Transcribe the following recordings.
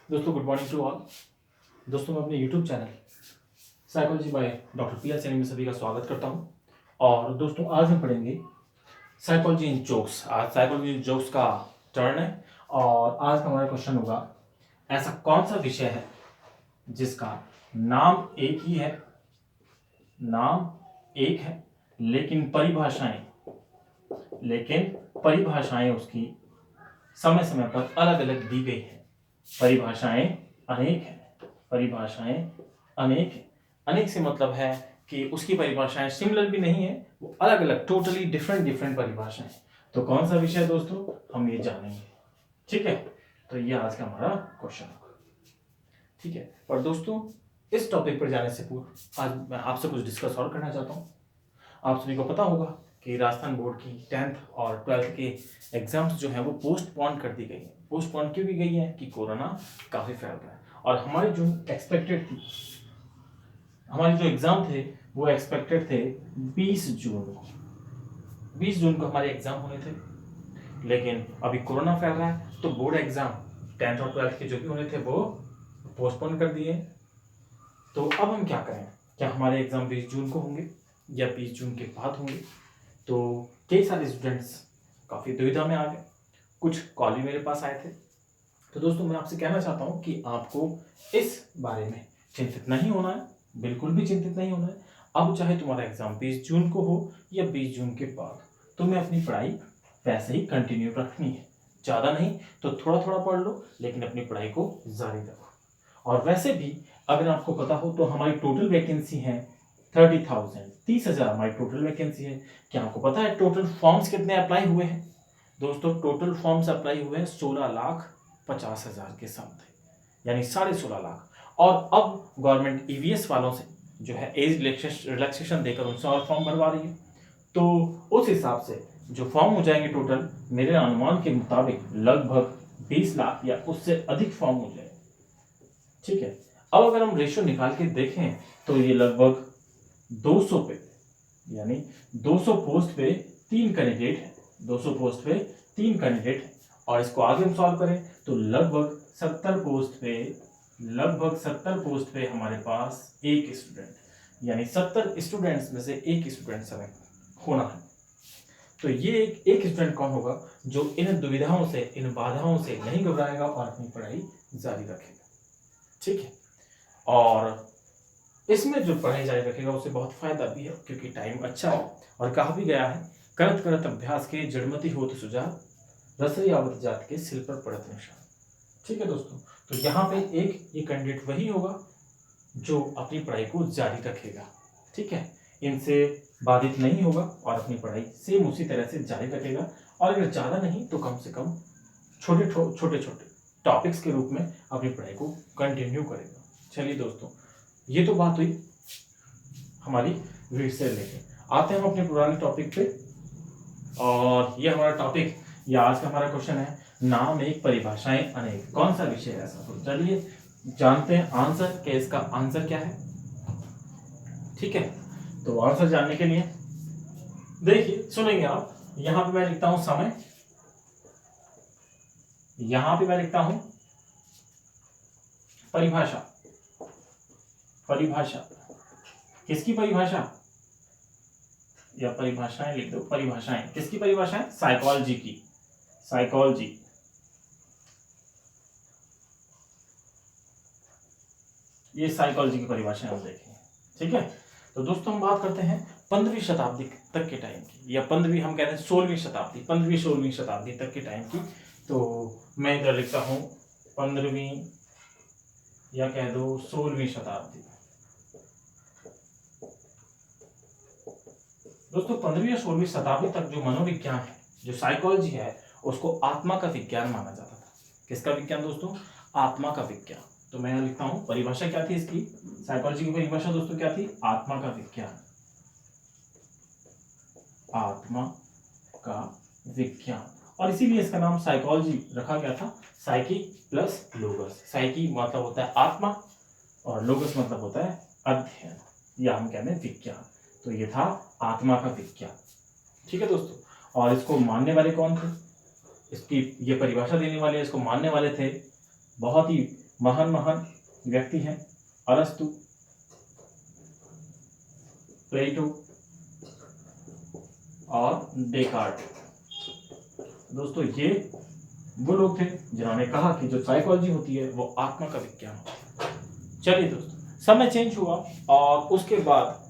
दोस्तों good morning to all. दोस्तों मैं अपने YouTube channel psychology by doctor P L Saini में सभी का स्वागत करता हूं। और दोस्तों आज हम पढ़ेंगे साइकोलॉजी इन जोक्स। आज साइकोलॉजी इन जोक्स का टर्न है और आज का हमारा क्वेश्चन होगा, ऐसा कौन सा विषय है जिसका नाम एक ही है, नाम एक है लेकिन परिभाषाएं उसकी समय समय पर अलग अलग दी गई है। परिभाषाएं अनेक हैं, परिभाषाएं अनेक हैं। अनेक से मतलब है कि उसकी परिभाषाएं सिमिलर भी नहीं है, वो अलग अलग टोटली डिफरेंट परिभाषाएं। तो कौन सा विषय दोस्तों, हम ये जानेंगे। ठीक है, तो ये आज का हमारा क्वेश्चन होगा। ठीक है, और दोस्तों इस टॉपिक पर जाने से पूर्व आज मैं आपसे कुछ डिस्कस और करना चाहता हूँ। आप सभी को पता होगा कि राजस्थान बोर्ड की 10th और 12th के एग्जाम्स जो है वो पोस्टपोन कर दी गई है। पोस्टपोन क्यों की गई है कि कोरोना काफ़ी फैल रहा है और हमारी जो एक्सपेक्टेड थी, हमारे जो एग्ज़ाम थे वो एक्सपेक्टेड थे 20 जून को। 20 जून को हमारे एग्ज़ाम होने थे, लेकिन अभी कोरोना फैल रहा है तो बोर्ड एग्ज़ाम 10th और 12th के जो भी होने थे वो पोस्टपोन कर दिए। तो अब हम क्या करें, क्या हमारे एग्ज़ाम 20 जून को होंगे या 20 जून के बाद होंगे। तो कई सारे स्टूडेंट्स काफ़ी दुविधा में आ गए, कुछ कॉल भी मेरे पास आए थे। तो दोस्तों मैं आपसे कहना चाहता हूँ कि आपको इस बारे में चिंतित नहीं होना है, बिल्कुल भी चिंतित नहीं होना है। अब चाहे तुम्हारा एग्ज़ाम 20 जून को हो या 20 जून के बाद, तुम्हें अपनी पढ़ाई वैसे ही कंटिन्यू रखनी है। ज़्यादा नहीं तो थोड़ा थोड़ा पढ़ लो, लेकिन अपनी पढ़ाई को जारी रखो। और वैसे भी अगर आपको पता हो तो हमारी टोटल वैकेंसी है 30,000, 30,000 हमारी टोटल वैकेंसी है। क्या आपको पता है टोटल फॉर्म्स कितने अप्लाई हुए हैं? दोस्तों टोटल फॉर्म्स अप्लाई हुए हैं 16,50,000 के समथिंग, यानी 16.5 लाख। और अब गवर्नमेंट ईवीएस वालों से जो है एज रिलैक्सेशन देकर उनसे और फॉर्म भरवा रही है। तो उस हिसाब से जो फॉर्म हो जाएंगे टोटल, मेरे अनुमान के मुताबिक लगभग 20 लाख या उससे अधिक फॉर्म हो जाएंगे। ठीक है, अब अगर हम रेशियो निकाल के देखें तो ये लगभग 200 पे, यानी 200 पोस्ट पे 3 कैंडिडेट है, 200 पोस्ट पे 3 कैंडिडेट है। और इसको आगे हम सॉल्व करें तो लगभग 70 पोस्ट पे हमारे पास एक स्टूडेंट, यानी 70 स्टूडेंट्स में से एक स्टूडेंट सेलेक्ट होना है। तो ये एक स्टूडेंट कौन होगा जो इन दुविधाओं से, इन बाधाओं से नहीं घबराएगा और अपनी पढ़ाई जारी रखेगा। ठीक है, और इसमें जो पढ़ाई जारी रखेगा उसे बहुत फायदा भी है, क्योंकि टाइम अच्छा है। और कहा भी गया है, करत करत अभ्यास के जड़मति होत सुजान, रसरी आवत जात के सिल पर पड़त निशान। ठीक है दोस्तों, तो यहाँ पे एक ये कैंडिडेट वही होगा जो अपनी पढ़ाई को जारी रखेगा। ठीक है, इनसे बाधित नहीं होगा और अपनी पढ़ाई सेम उसी तरह से जारी रखेगा। और अगर ज़्यादा नहीं तो कम से कम छोटे छोटे टॉपिक्स के रूप में अपनी पढ़ाई को कंटिन्यू करेगा। चलिए दोस्तों, ये तो बात हुई हमारी वीट से लेके, आते हैं हम अपने पुराने टॉपिक पे। और ये हमारा टॉपिक, ये आज का हमारा क्वेश्चन है, नाम एक परिभाषाएं अनेक, कौन सा विषय है ऐसा। तो चलिए जानते हैं आंसर, कि इसका आंसर क्या है। ठीक है, तो आंसर जानने के लिए देखिए, सुनेंगे आप। यहां पे मैं लिखता हूं समय, यहां पे मैं लिखता हूं परिभाषा। परिभाषा किसकी परिभाषा, या परिभाषाएं लिख दो। परिभाषाएं किसकी परिभाषाएं? साइकोलॉजी की। साइकोलॉजी, ये साइकोलॉजी की परिभाषाएं हम देखेंगे। ठीक है, तो दोस्तों हम बात करते हैं 15वीं शताब्दी तक के टाइम की, या 15वीं हम कहते हैं 16वीं शताब्दी, 15वीं-16वीं शताब्दी तक के टाइम की। तो मैं इधर लिखता हूं 15वीं या कह दो 16वीं शताब्दी। दोस्तों 15वीं या 16वीं शताब्दी तक जो मनोविज्ञान है, जो साइकोलॉजी है, उसको आत्मा का विज्ञान माना जाता था। किसका विज्ञान दोस्तों? आत्मा का विज्ञान। तो मैं यहाँ लिखता हूं परिभाषा क्या थी इसकी, साइकोलॉजी की परिभाषा दोस्तों क्या थी? आत्मा का विज्ञान। आत्मा का विज्ञान, और इसीलिए इसका नाम साइकोलॉजी रखा गया था। साइकी प्लस लोगस, साइकी मतलब होता है आत्मा और लोगस मतलब होता है अध्ययन, या हम कहते हैं विज्ञान। तो ये था आत्मा का विज्ञान। ठीक है दोस्तों, और इसको मानने वाले कौन थे? इसकी ये परिभाषा देने वाले, इसको मानने वाले थे बहुत ही महान महान व्यक्ति हैं अरस्तु, प्लेटो और डेकार्ट। दोस्तों ये वो लोग थे जिन्होंने कहा कि जो साइकोलॉजी होती है वो आत्मा का विज्ञान होता है। चलिए दोस्तों, समय चेंज हुआ और उसके बाद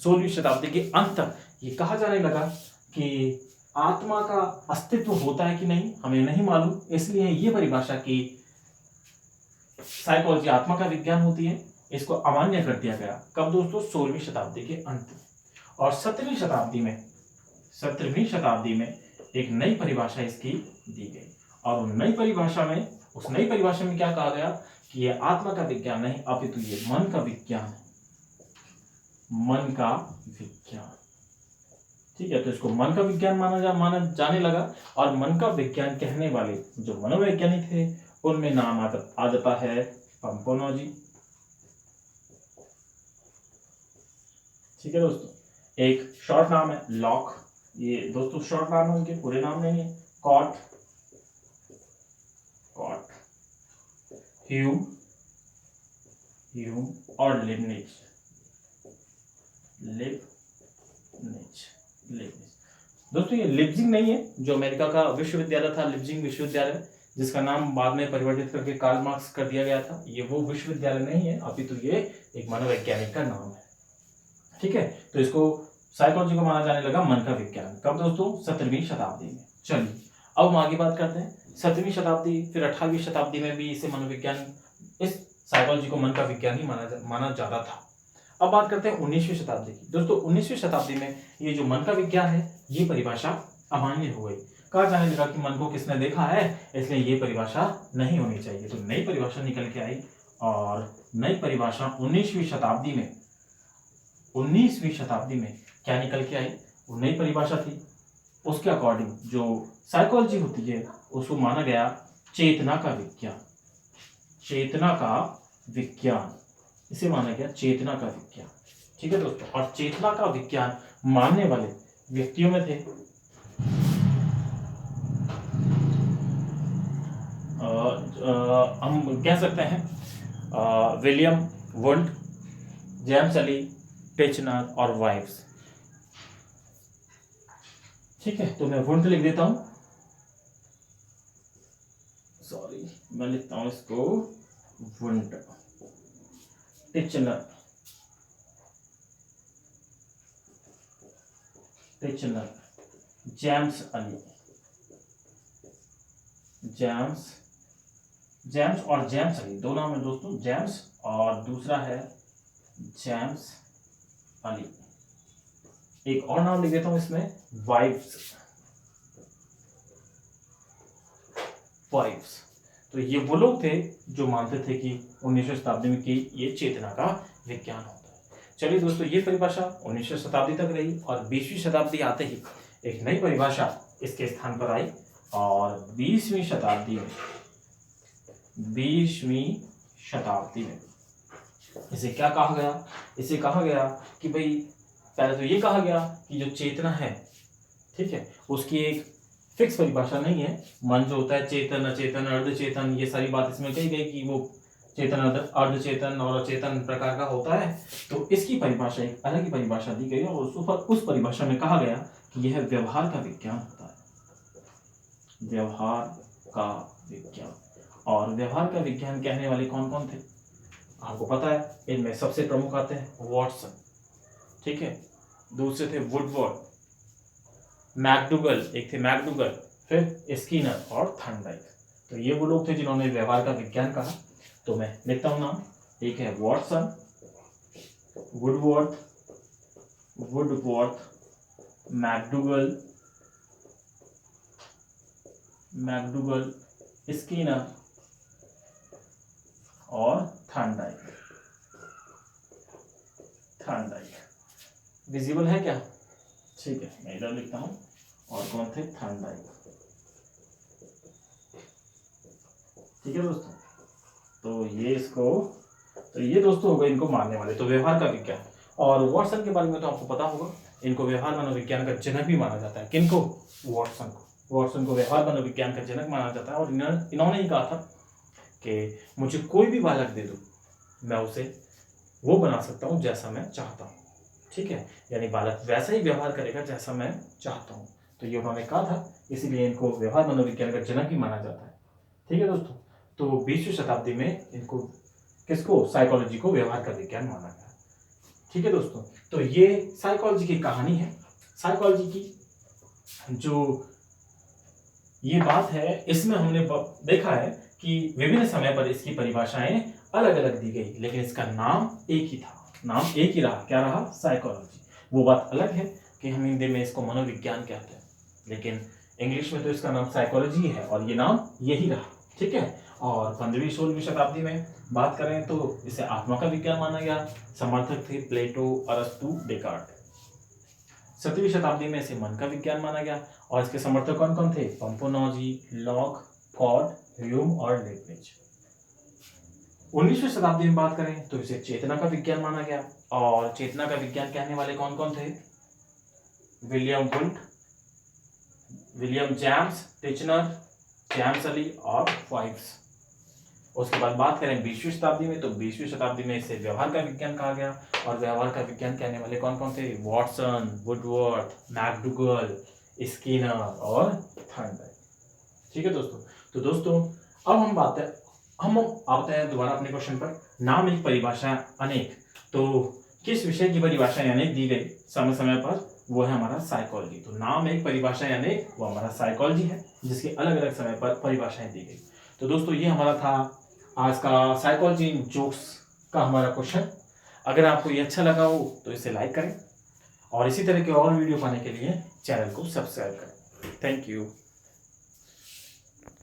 16वीं शताब्दी के अंत तक ये कहा जाने लगा कि आत्मा का अस्तित्व होता है कि नहीं हमें नहीं मालूम, इसलिए ये परिभाषा की साइकोलॉजी आत्मा का विज्ञान होती है इसको अमान्य कर दिया गया। कब दोस्तों? 16वीं शताब्दी के अंत में। और 17वीं शताब्दी में एक नई परिभाषा इसकी दी गई और उस नई परिभाषा में क्या कहा गया कि ये आत्मा का विज्ञान नहीं अपितु ये मन का विज्ञान है, मन का विज्ञान। ठीक है, तो इसको मन का विज्ञान माना जाने लगा और मन का विज्ञान कहने वाले जो मनोवैज्ञानिक थे उनमें नाम आ जाता है पंपोनोजी। ठीक है दोस्तों, एक शॉर्ट नाम है लॉक, ये दोस्तों शॉर्ट नाम है, उनके पूरे नाम नहीं है। कॉट, ह्यूम और लिबनिज। दोस्तों ये लिप्जिंग नहीं है जो अमेरिका का विश्वविद्यालय था, लिप्जिंग विश्वविद्यालय, जिसका नाम बाद में परिवर्तित करके कार्ल मार्क्स कर दिया गया था। ये वो विश्वविद्यालय नहीं है, अपितु ये एक मनोवैज्ञानिक का नाम है। ठीक है, तो इसको साइकोलॉजी को माना जाने लगा मन का विज्ञान। कब दोस्तों? 17वीं शताब्दी में। चलिए अब हम आगे बात करते हैं 17वीं शताब्दी, फिर 18वीं शताब्दी में भी इसे मनोविज्ञान, इस साइकोलॉजी को मन का विज्ञान ही माना जाता था। अब बात करते हैं 19वीं शताब्दी की। दोस्तों 19वीं शताब्दी में ये जो मन का विज्ञान है ये परिभाषा अमान्य हो गई। कहा जाने लगा कि मन को किसने देखा है, इसलिए ये परिभाषा नहीं होनी चाहिए। तो नई परिभाषा निकल के आई और नई परिभाषा 19वीं शताब्दी में क्या निकल के आई? वो नई परिभाषा थी, उसके अकॉर्डिंग जो साइकोलॉजी होती है उसको माना गया चेतना का विज्ञान। इसे माना गया चेतना का विज्ञान। ठीक है दोस्तों, और चेतना का विज्ञान मानने वाले व्यक्तियों में थे हम कह सकते हैं William wound, James Ali, Titchener और वाइव्स। ठीक है, तो मैं वुंड लिख देता हूं, सॉरी मैं लिखता हूं इसको wound, Titchener, James Ali, James और जेम्स अली दो नाम है दोस्तों, जेम्स और दूसरा है जेम्स अली। एक और नाम लिख देता हूं इसमें वाइव्स। तो ये वो लोग थे जो मानते थे कि 19वीं शताब्दी में कि ये चेतना का विज्ञान होता है। चलिए दोस्तों, ये परिभाषा 19वीं शताब्दी तक रही और 20वीं शताब्दी आते ही एक नई परिभाषा इसके स्थान पर आई और 20वीं शताब्दी में इसे क्या कहा गया? इसे कहा गया कि भाई पहले तो ये कहा गया कि जो चेतना है, ठीक है, उसकी एक फिक्स परिभाषा नहीं है। मन जो होता है चेतन, अचेतन, अर्धचेतन, ये सारी बात इसमें कही गई कि वो चेतन, अर्धचेतन और अचेतन प्रकार का होता है। तो इसकी परिभाषा एक अलग ही परिभाषा दी गई और उस परिभाषा में कहा गया कि यह व्यवहार का विज्ञान होता है, व्यवहार का विज्ञान। और व्यवहार का विज्ञान कहने वाले कौन कौन थे आपको पता है? इनमें सबसे प्रमुख आते हैं वॉटसन, ठीक है, दूसरे थे वुडवर्ड, मैकडूगल, एक थे मैकडूगल, फिर स्किनर और थॉर्नडाइक। तो ये वो लोग थे जिन्होंने व्यवहार का विज्ञान कहा। तो मैं लिखता हूं नाम, एक है वॉटसन, वुडवर्थ, मैकडूगल, स्किनर और थॉर्नडाइक। विजिबल है क्या? ठीक है, मैं इधर लिखता हूं। और कौन थे? थॉर्नडाइक। ठीक है दोस्तों, तो ये दोस्तों हो गए इनको मानने वाले। तो व्यवहार का विज्ञान। और वॉटसन के बारे में तो आपको पता होगा, इनको व्यवहार मनोविज्ञान का जनक भी माना जाता है। किनको? वॉटसन को व्यवहार मनोविज्ञान का जनक माना जाता है। और इन्होंने ही कहा था कि मुझे कोई भी बालक दे दो, मैं उसे वो बना सकता हूँ जैसा मैं चाहता हूँ। ठीक है, यानी बालक वैसा ही व्यवहार करेगा जैसा मैं चाहता हूँ। तो ये उन्होंने कहा था, इसीलिए इनको व्यवहार मनोविज्ञान का जनक भी माना जाता है। ठीक है दोस्तों, तो 20वीं शताब्दी में इनको किसको, साइकोलॉजी को व्यवहार का विज्ञान माना गया। ठीक है दोस्तों, तो ये साइकोलॉजी की कहानी है। साइकोलॉजी की जो ये बात है, इसमें हमने देखा है कि विभिन्न समय पर इसकी परिभाषाएं अलग अलग दी गई, लेकिन इसका नाम एक ही था, नाम एक ही रहा। क्या रहा? साइकोलॉजी। वो बात अलग है कि हम हिंदी में इसको मनोविज्ञान कहते हैं, लेकिन इंग्लिश में तो इसका नाम साइकोलॉजी है और ये नाम यही रहा। ठीक है, और 15वीं 16वीं शताब्दी में बात करें तो इसे आत्मा का विज्ञान माना गया। समर्थक थे प्लेटो, अरस्तु, डेकार्ट। 17वीं शताब्दी में इसे मन का विज्ञान माना गया और इसके समर्थक कौन कौन थे? पंपोनोजी, लॉक, कॉट, ह्यूम और लेibniz। 19वीं शताब्दी में बात करें तो इसे चेतना का विज्ञान माना गया और चेतना का विज्ञान कहने वाले कौन कौन थे? William Wundt, William James Titchener, James Ali और फाइव्स। उसके बाद बात करें 20वीं शताब्दी में तो 20वीं शताब्दी में इसे व्यवहार का विज्ञान कहा गया और व्यवहार का विज्ञान कहने वाले कौन कौन थे? वॉटसन, वुडवर्थ, मैकडूगल, स्किनर और थॉर्नडाइक। ठीक है दोस्तों, तो दोस्तों अब हम आते हैं दोबारा अपने क्वेश्चन पर। नाम एक, परिभाषा अनेक। तो किस विषय की परिभाषाएं अनेक दी गई समय समय पर? वो है हमारा साइकोलॉजी। तो नाम एक, परिभाषाएं अनेक, वो हमारा साइकोलॉजी है जिसकी अलग अलग समय पर परिभाषाएं दी गई। तो दोस्तों ये हमारा था आज का साइकोलॉजी इन जोक्स का हमारा क्वेश्चन। अगर आपको ये अच्छा लगा हो तो इसे लाइक करें और इसी तरह के और वीडियो पाने के लिए चैनल को सब्सक्राइब करें। Thank you.